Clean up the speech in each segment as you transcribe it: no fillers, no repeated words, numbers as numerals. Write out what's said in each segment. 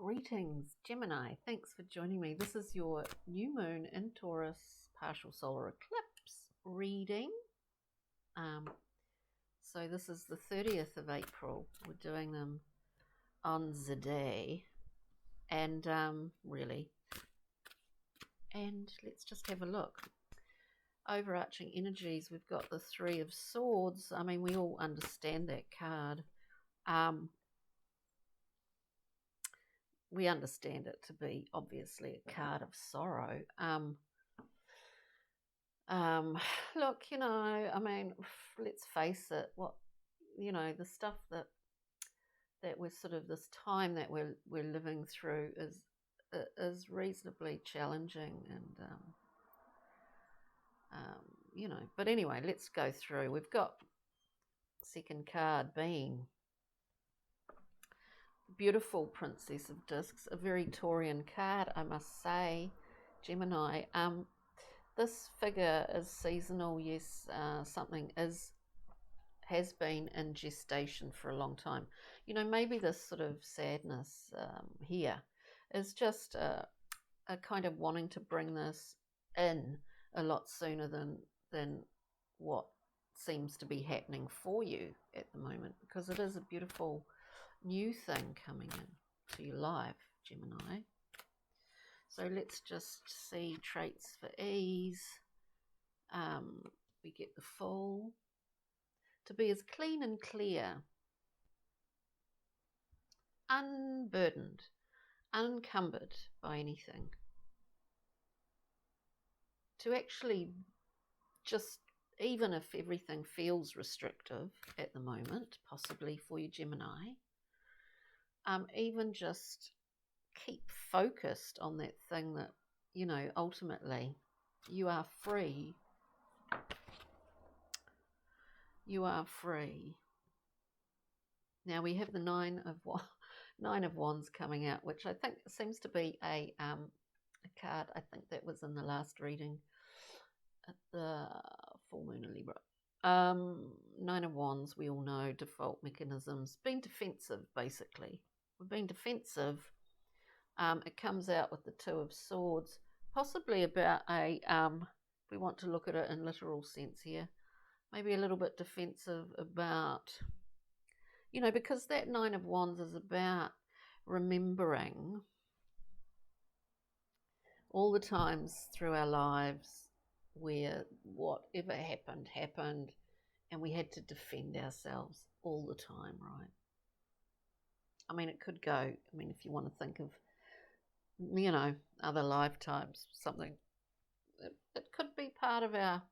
Greetings, Gemini. Thanks for joining me. This is your new moon in Taurus partial solar eclipse reading. So this is the 30th of April. We're doing them on the day. And really. And let's just have a look. Overarching energies, we've got the Three of Swords. I mean, we all understand that card. We understand it to be obviously a card of sorrow. Look, I mean, let's face it. The stuff that we're sort of this time that we're living through is reasonably challenging, and But anyway, let's go through. We've got second card being beautiful Princess of Discs, a very Taurian card, I must say, Gemini. This figure is seasonal. Yes, something has been in gestation for a long time. Maybe this sort of sadness here is just a kind of wanting to bring this in a lot sooner than what seems to be happening for you at the moment, because it is a beautiful new thing coming in to your life, Gemini. So let's just see traits for ease. We get the Fool. To be as clean and clear, unburdened, unencumbered by anything. To actually just, even if everything feels restrictive at the moment, possibly for you, Gemini, even just keep focused on that thing that, ultimately you are free. You are free. Now we have the Nine of Wands coming out, which I think seems to be a card, I think that was in the last reading at the full moon in Libra. Nine of Wands, we all know, default mechanisms, being defensive, basically. We've been defensive. It comes out with the Two of Swords, possibly about we want to look at it in literal sense here, maybe a little bit defensive about, because that Nine of Wands is about remembering all the times through our lives where whatever happened, and we had to defend ourselves all the time, right? I mean, it could go, if you want to think of, other lifetimes, something, it could be part of our,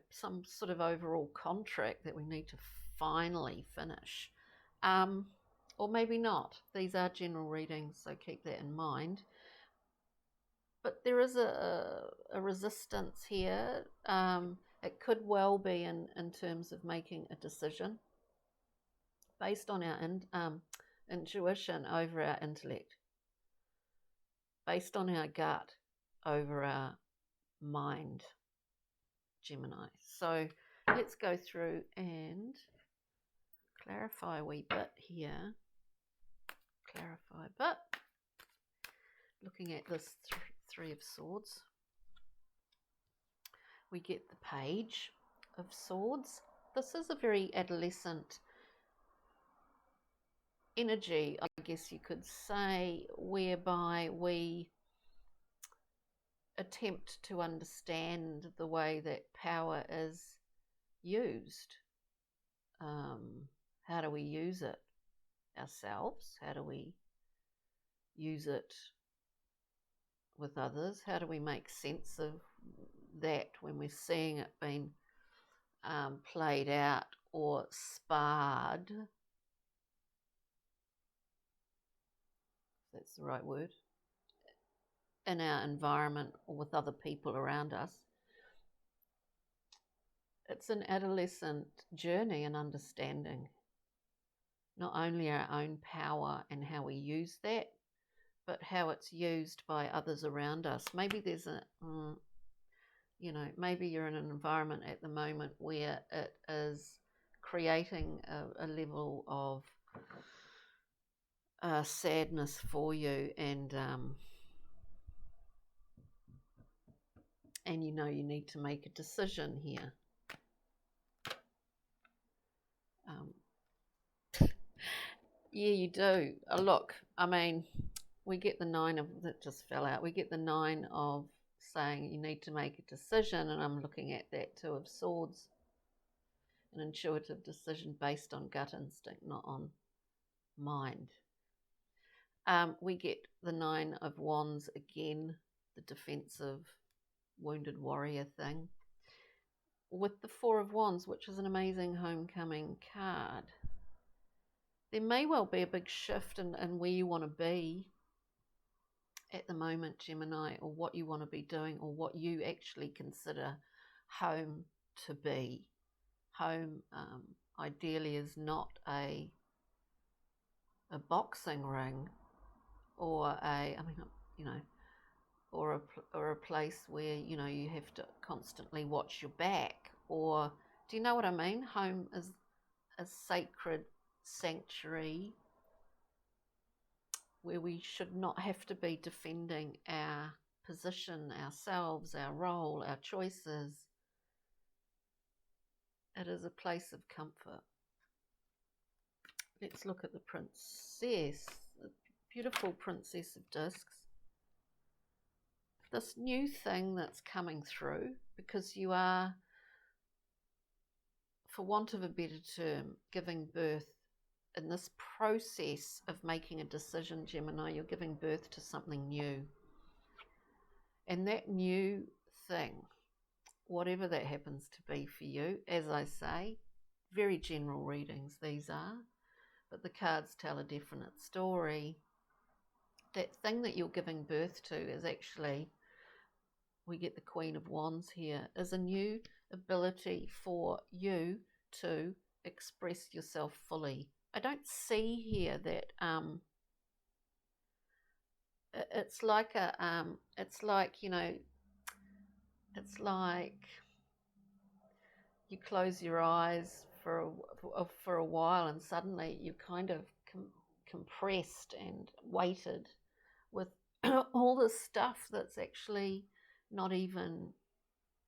some sort of overall contract that we need to finally finish. Or maybe not. These are general readings, so keep that in mind. But there is a resistance here. It could well be in terms of making a decision based on our intuition over our intellect, based on our gut over our mind, Gemini. So let's go through and clarify a wee bit here. Clarify a bit. Looking at this Three of Swords, we get the Page of Swords. This is a very adolescent energy, I guess you could say, whereby we attempt to understand the way that power is used. How do we use it ourselves? How do we use it with others? How do we make sense of that when we're seeing it being played out or sparred? If that's the right word. In our environment or with other people around us. It's an adolescent journey and understanding not only our own power and how we use that, but how it's used by others around us. Maybe there's maybe you're in an environment at the moment where it is creating a level of sadness for you, and you know you need to make a decision here. Yeah, you do. Look, I mean, we get the 9 of, that just fell out, we get the 9 of saying you need to make a decision, and I'm looking at that 2 of Swords, an intuitive decision based on gut instinct, not on mind. We get the 9 of Wands again, the defensive, wounded warrior thing, with the 4 of Wands, which is an amazing homecoming card. There may well be a big shift in where you want to be at the moment, Gemini, or what you want to be doing, or what you actually consider home to be. Home, ideally, is not a boxing ring, or or a place where you have to constantly watch your back. Or do you know what I mean? Home is a sacred sanctuary where we should not have to be defending our position, ourselves, our role, our choices. It is a place of comfort. Let's look at the Princess, the beautiful Princess of Discs. This new thing that's coming through, because you are, for want of a better term, giving birth. In this process of making a decision, Gemini, you're giving birth to something new. And that new thing, whatever that happens to be for you, as I say, very general readings these are, but the cards tell a definite story. That thing that you're giving birth to is actually, we get the Queen of Wands here, is a new ability for you to express yourself fully. I don't see here that it's like you close your eyes for a while, and suddenly you're kind of compressed and weighted with all this stuff that's actually not even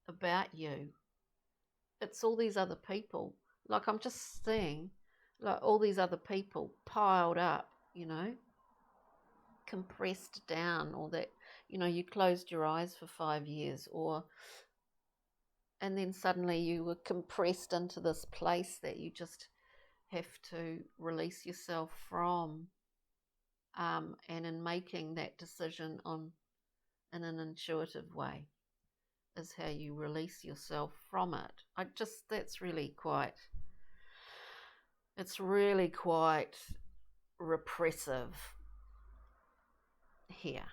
about you. It's all these other people. Like, I'm just seeing, like, all these other people piled up, compressed down, or that, you closed your eyes for 5 years, and then suddenly you were compressed into this place that you just have to release yourself from. And in making that decision in an intuitive way is how you release yourself from it. That's really quite, it's really quite repressive here.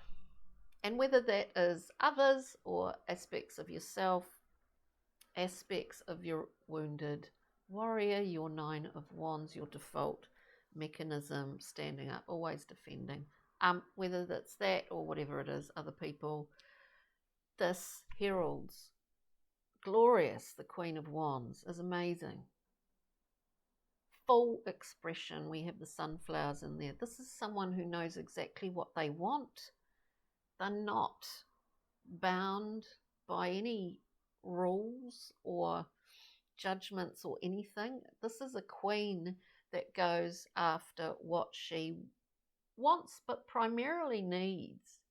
And whether that is others or aspects of yourself, aspects of your wounded warrior, your 9 of Wands, your default mechanism, standing up, always defending, whether that's that or whatever it is, other people, this heralds glorious. The Queen of Wands is amazing. Full expression. We have the sunflowers in there. This is someone who knows exactly what they want. They're not bound by any rules or judgments or anything. This is a queen that goes after what she wants, but primarily needs.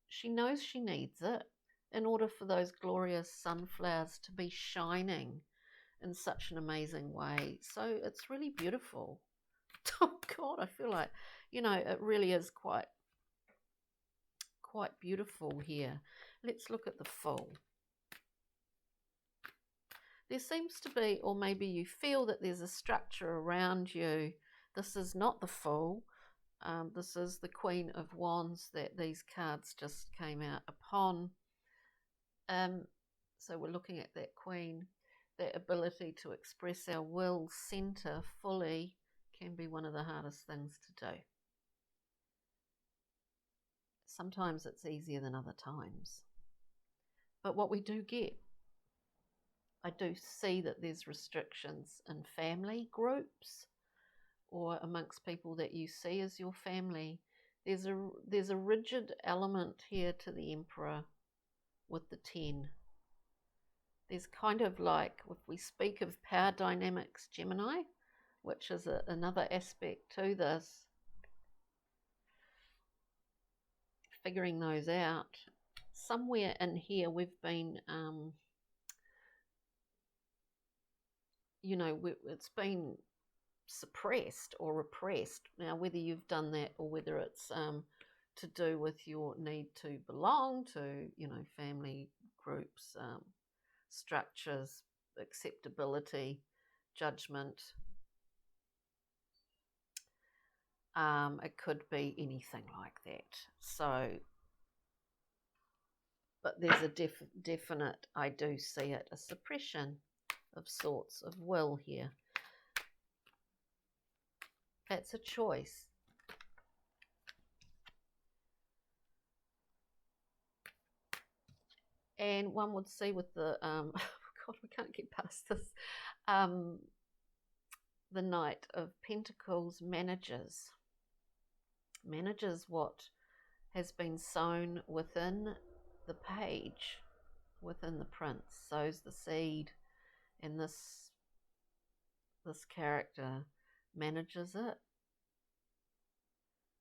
She knows she needs it in order for those glorious sunflowers to be shining in such an amazing way. So it's really beautiful. Oh God, I feel like, it really is quite beautiful here. Let's look at the Fool. There seems to be, or maybe you feel that there's a structure around you. This is not the Fool. This is the Queen of Wands that these cards just came out upon. So we're looking at that Queen. That ability to express our will center fully can be one of the hardest things to do. Sometimes it's easier than other times. But what we do get, I do see that there's restrictions in family groups or amongst people that you see as your family. There's a rigid element here to the Emperor with the 10. There's kind of like, if we speak of power dynamics, Gemini, which is another aspect to this, figuring those out. Somewhere in here we've been, it's been suppressed or repressed. Now, whether you've done that or whether it's to do with your need to belong to, family groups, structures, acceptability, judgment. It could be anything like that. So, but there's a definite, I do see it, a suppression of sorts of will here. That's a choice. And one would see with the, God, we can't get past this, the Knight of Pentacles manages what has been sown within the page, within the prince, sows the seed, and this character manages it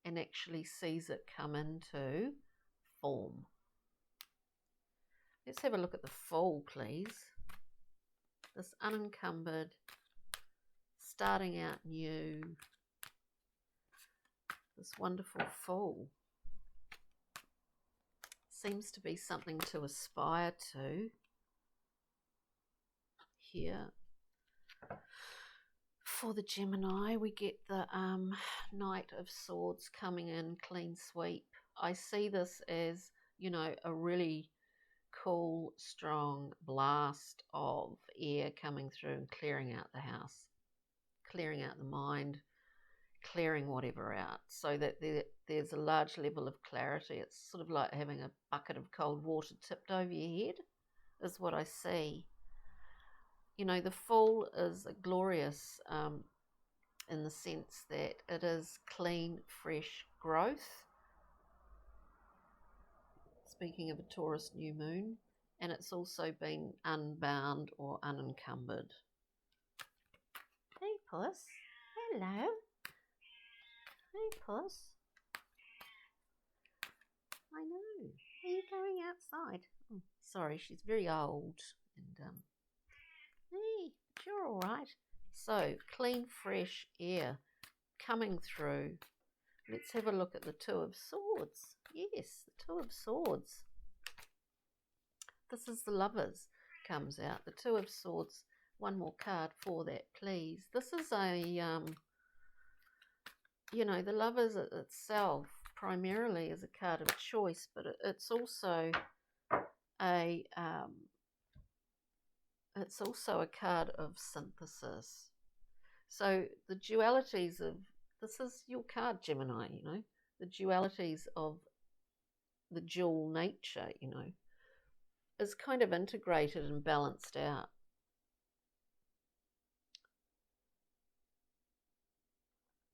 and actually sees it come into form. Let's have a look at the Fool, please. This unencumbered, starting out new, this wonderful Fool seems to be something to aspire to here. For the Gemini, we get the Knight of Swords coming in, clean sweep. I see this as, a really cool, strong blast of air coming through and clearing out the house, clearing out the mind, clearing whatever out, so that there's a large level of clarity. It's sort of like having a bucket of cold water tipped over your head, is what I see. The Fool is glorious in the sense that it is clean, fresh growth. Speaking of a Taurus new moon, and it's also been unbound or unencumbered. Hey, Puss. Hello. Hey, Puss. I know. Are you going outside? Oh, sorry, she's very old. And hey, you're all right. So, clean, fresh air coming through. Let's have a look at the Two of Swords. Yes, the Two of Swords. This is the Lovers comes out. The Two of Swords. One more card for that, please. This is a, the Lovers itself primarily is a card of choice, but it's also a card of synthesis. So the dualities of, this is your card, Gemini, the dualities of the dual nature, is kind of integrated and balanced out.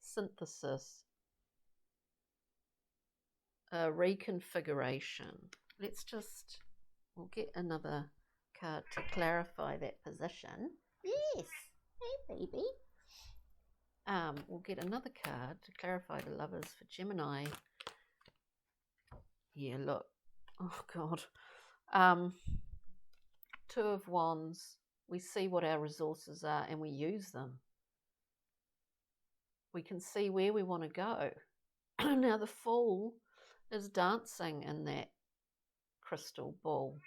Synthesis, reconfiguration. We'll get another card to clarify that position. Yes, hey baby. We'll get another card to clarify the Lovers for Gemini. Yeah, look. Oh, God. Two of Wands. We see what our resources are and we use them. We can see where we want to go. Now, the Fool is dancing in that crystal ball.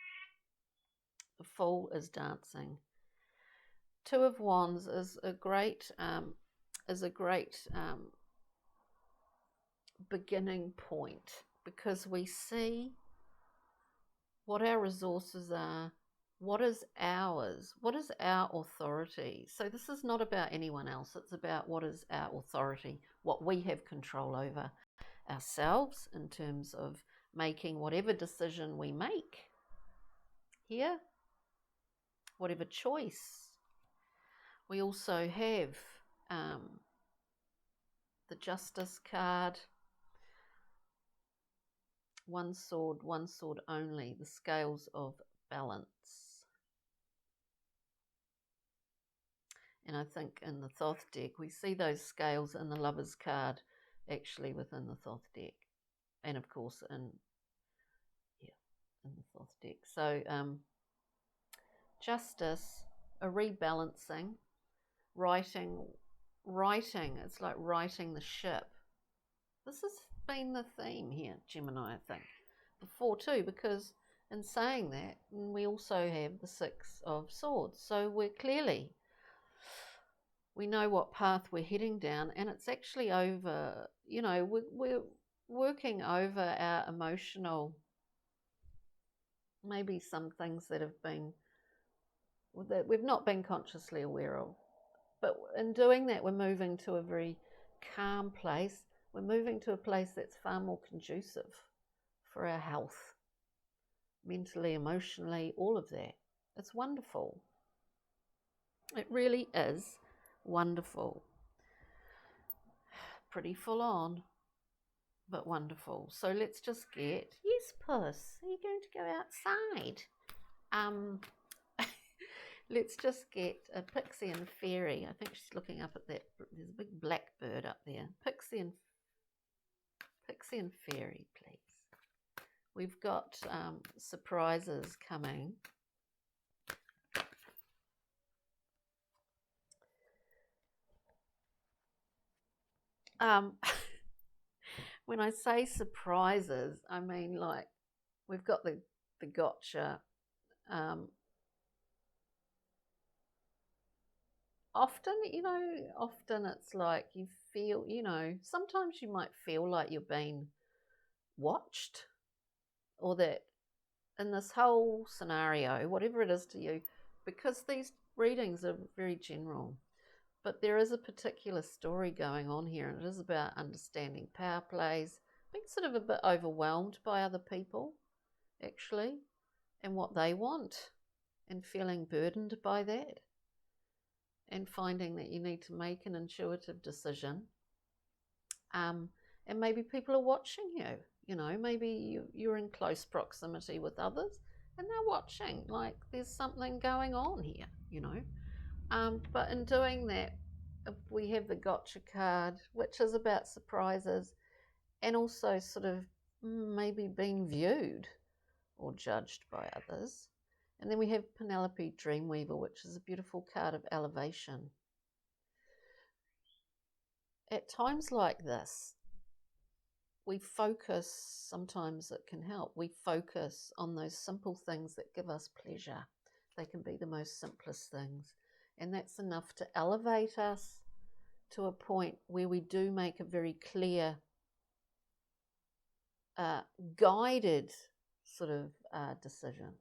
The Fool is dancing. Two of Wands is a great beginning point, because we see what our resources are, what is ours, what is our authority. So this is not about anyone else, it's about what is our authority, what we have control over ourselves in terms of making whatever decision we make here, whatever choice. We also have the Justice card. One sword only, the scales of balance. And I think in the Thoth deck, we see those scales in the Lover's card actually within the Thoth deck. And of course in the Thoth deck. So Justice, a rebalancing, writing, it's like righting the ship. This has been the theme here, Gemini, I think, before too, because in saying that, we also have the Six of Swords. So we know what path we're heading down, and it's actually over, we're working over our emotional, maybe some things that we've not been consciously aware of. But in doing that, we're moving to a very calm place. We're moving to a place that's far more conducive for our health, mentally, emotionally, all of that. It's wonderful. It really is wonderful. Pretty full on, but wonderful. So let's just get, yes, Puss, are you going to go outside? Let's just get a Pixie and Fairy. I think she's looking up at that. There's a big black bird up there. Pixie and Fairy, please. We've got surprises coming. When I say surprises, I mean like we've got the gotcha. Often it's like you feel, sometimes you might feel like you're being watched, or that in this whole scenario, whatever it is to you, because these readings are very general, but there is a particular story going on here, and it is about understanding power plays, being sort of a bit overwhelmed by other people, actually, and what they want, and feeling burdened by that, and finding that you need to make an intuitive decision. And maybe people are watching you, maybe you're in close proximity with others and they're watching, like there's something going on here, but in doing that, we have the gotcha card, which is about surprises and also sort of maybe being viewed or judged by others. And then we have Penelope Dreamweaver, which is a beautiful card of elevation. At times like this, we focus, sometimes it can help, we focus on those simple things that give us pleasure. They can be the most simplest things. And that's enough to elevate us to a point where we do make a very clear, guided sort of decision.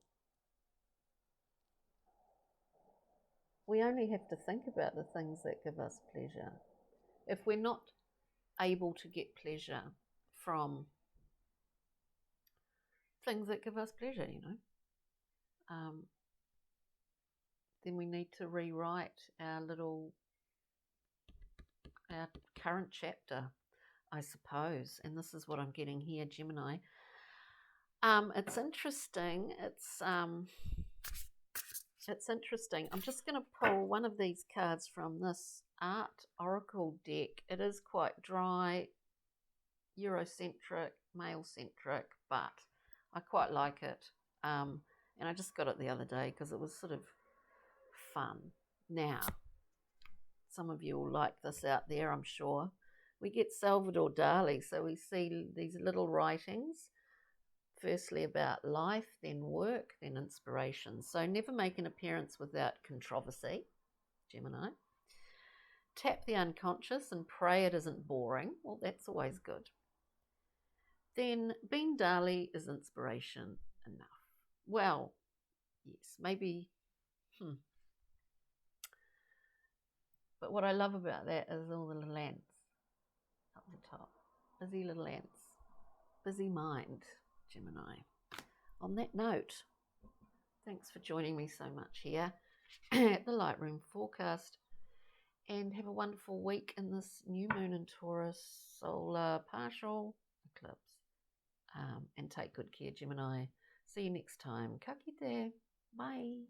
We only have to think about the things that give us pleasure. If we're not able to get pleasure from things that give us pleasure, then we need to rewrite our current chapter, I suppose. And this is what I'm getting here, Gemini. It's interesting. It's interesting. I'm just going to pull one of these cards from this Art Oracle deck. It is quite dry, Eurocentric, male-centric, but I quite like it. And I just got it the other day because it was sort of fun. Now, some of you will like this out there, I'm sure. We get Salvador Dali, so we see these little writings, firstly about life, then work, then inspiration. So never make an appearance without controversy, Gemini. Tap the unconscious and pray it isn't boring. Well, that's always good. Then Ben Dali is inspiration enough. Well, yes, maybe. But what I love about that is all the little ants up the top. Busy little ants. Busy mind, Gemini. On that note, thanks for joining me so much here at the Lightroom Forecast. and have a wonderful week in this new moon in Taurus, solar partial eclipse. And take good care, Gemini. See you next time. Ka kite. Bye.